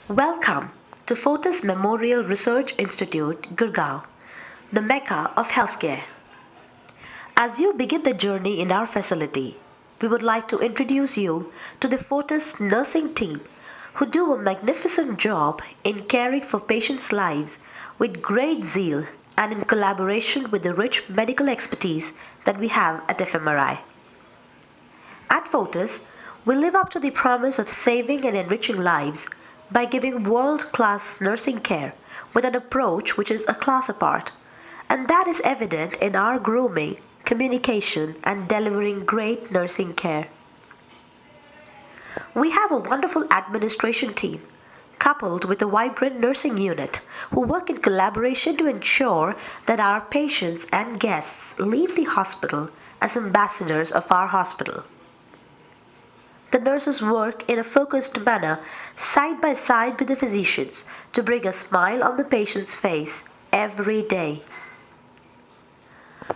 Welcome to Fortis Memorial Research Institute, Gurgaon, the Mecca of healthcare. As you begin the journey in our facility, we would like to introduce you to the Fortis nursing team who do a magnificent job in caring for patients' lives with great zeal and in collaboration with the rich medical expertise that we have at FMRI. At Fortis, we live up to the promise of saving and enriching lives by giving world class nursing care with an approach which is a class apart. And that is evident in our grooming, communication, and delivering great nursing care. We have a wonderful administration team coupled with a vibrant nursing unit who work in collaboration to ensure that our patients and guests leave the hospital as ambassadors of our hospital. The nurses work in a focused manner side by side with the physicians to bring a smile on the patient's face every day.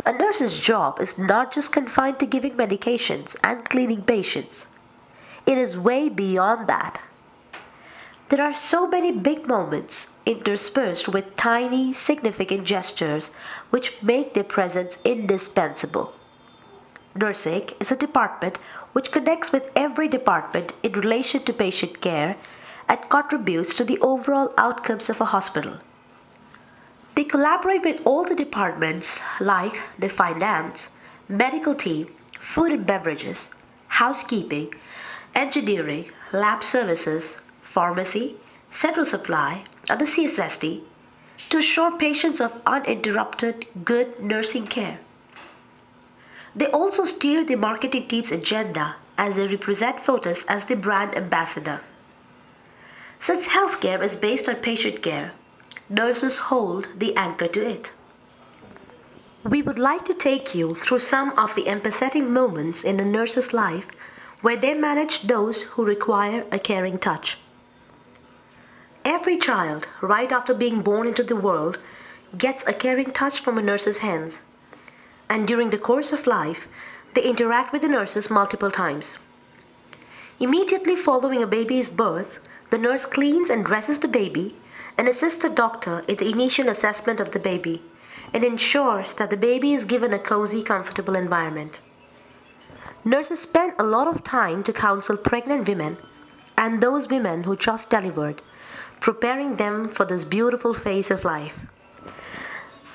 A nurse's job is not just confined to giving medications and cleaning patients. It is way beyond that. There are so many big moments interspersed with tiny, significant gestures which make their presence indispensable. Nursing is a department which connects with every department in relation to patient care and contributes to the overall outcomes of a hospital. They collaborate with all the departments like the finance, medical team, food and beverages, housekeeping, engineering, lab services, pharmacy, central supply, and the CSSD to assure patients of uninterrupted good nursing care. They also steer the marketing team's agenda as they represent Fortis as the brand ambassador. Since healthcare is based on patient care, nurses hold the anchor to it. We would like to take you through some of the empathetic moments in a nurse's life where they manage those who require a caring touch. Every child, right after being born into the world, gets a caring touch from a nurse's hands. And during the course of life, they interact with the nurses multiple times. Immediately following a baby's birth, the nurse cleans and dresses the baby and assists the doctor in the initial assessment of the baby and ensures that the baby is given a cozy, comfortable environment. Nurses spend a lot of time to counsel pregnant women and those women who just delivered, preparing them for this beautiful phase of life.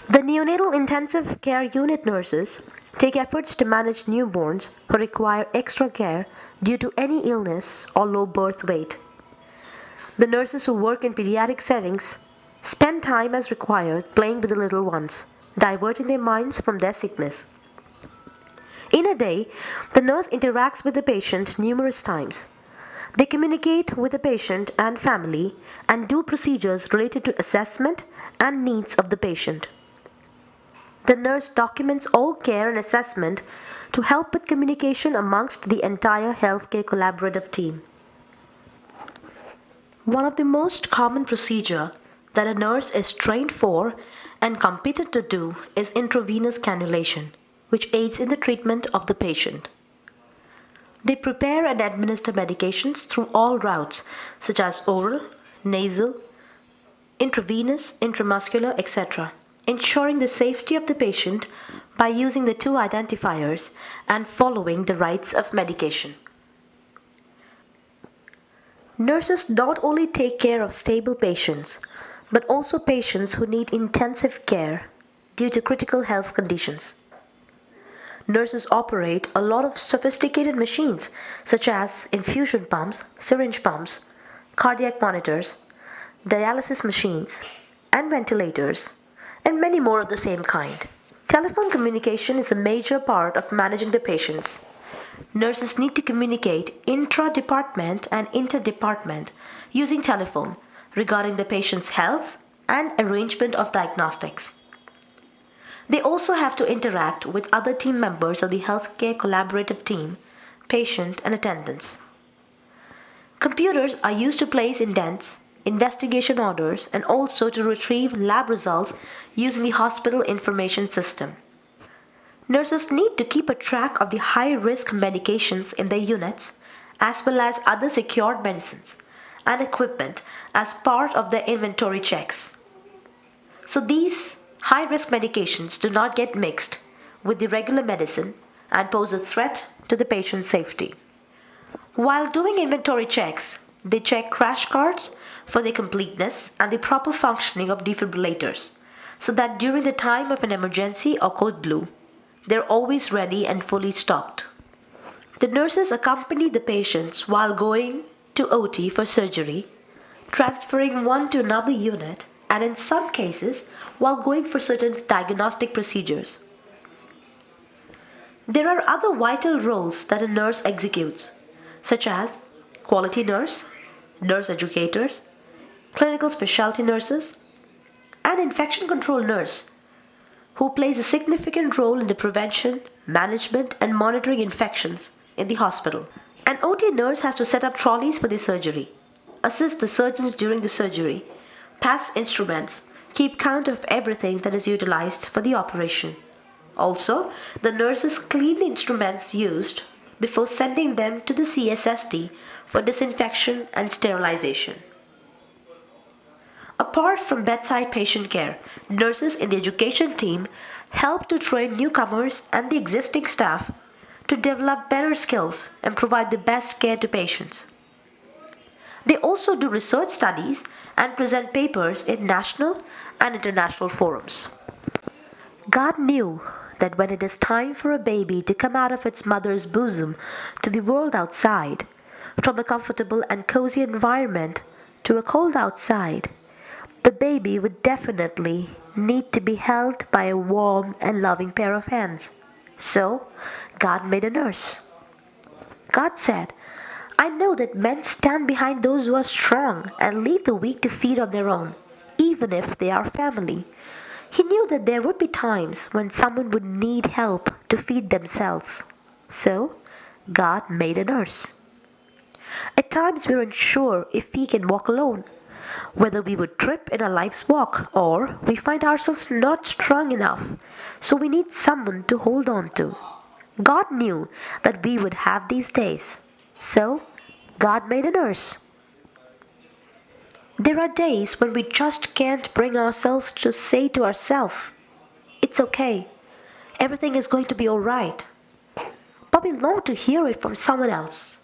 The neonatal intensive care unit nurses take efforts to manage newborns who require extra care due to any illness or low birth weight. The nurses who work in pediatric settings spend time as required playing with the little ones, diverting their minds from their sickness. In a day, the nurse interacts with the patient numerous times. They communicate with the patient and family and do procedures related to assessment and needs of the patient. The nurse documents all care and assessment to help with communication amongst the entire healthcare collaborative team. One of the most common procedure that a nurse is trained for and competent to do is intravenous cannulation, which aids in the treatment of the patient. They prepare and administer medications through all routes such as oral, nasal, intravenous, intramuscular, etc., ensuring the safety of the patient by using the two identifiers and following the rites of medication. Nurses not only take care of stable patients, but also patients who need intensive care due to critical health conditions. Nurses operate a lot of sophisticated machines such as infusion pumps, syringe pumps, cardiac monitors, dialysis machines, and ventilators, and many more of the same kind. Telephone communication is a major part of managing the patients. Nurses need to communicate intra-department and inter-department using telephone regarding the patient's health and arrangement of diagnostics. They also have to interact with other team members of the healthcare collaborative team, patient, and attendants. Computers are used to place indents, investigation orders, and also to retrieve lab results using the hospital information system. Nurses need to keep a track of the high-risk medications in their units as well as other secured medicines and equipment as part of their inventory checks. So these high-risk medications do not get mixed with the regular medicine and pose a threat to the patient's safety. While doing inventory checks, they check crash cards for their completeness and the proper functioning of defibrillators, so that during the time of an emergency or code blue, they're always ready and fully stocked. The nurses accompany the patients while going to OT for surgery, transferring one to another unit, and in some cases, while going for certain diagnostic procedures. There are other vital roles that a nurse executes, such as quality nurse, nurse educators, clinical specialty nurses, and infection control nurse, who plays a significant role in the prevention, management, and monitoring infections in the hospital. An OT nurse has to set up trolleys for the surgery, assist the surgeons during the surgery, pass instruments, keep count of everything that is utilized for the operation. Also, the nurses clean the instruments used before sending them to the CSSD for disinfection and sterilization. Apart from bedside patient care, nurses in the education team help to train newcomers and the existing staff to develop better skills and provide the best care to patients. They also do research studies and present papers in national and international forums. God knew that when it is time for a baby to come out of its mother's bosom to the world outside, from a comfortable and cozy environment to a cold outside, the baby would definitely need to be held by a warm and loving pair of hands. So, God made a nurse. God said, I know that men stand behind those who are strong and leave the weak to feed on their own, even if they are family. He knew that there would be times when someone would need help to feed themselves. So, God made a nurse. At times we're unsure if we can walk alone, whether we would trip in our life's walk or we find ourselves not strong enough, so we need someone to hold on to. God knew that we would have these days, so God made a nurse. There are days when we just can't bring ourselves to say to ourselves, it's okay, everything is going to be alright. But we long to hear it from someone else,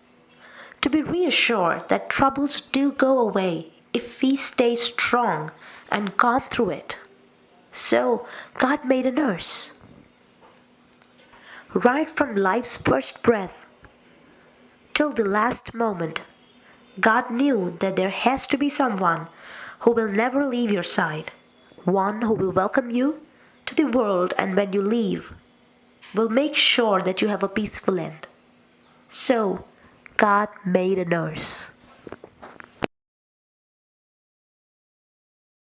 to be reassured that troubles do go away if we stay strong and calm through it. So God made a nurse. Right from life's first breath till the last moment, God knew that there has to be someone who will never leave your side, one who will welcome you to the world, and when you leave, will make sure that you have a peaceful end. So, God made a nurse.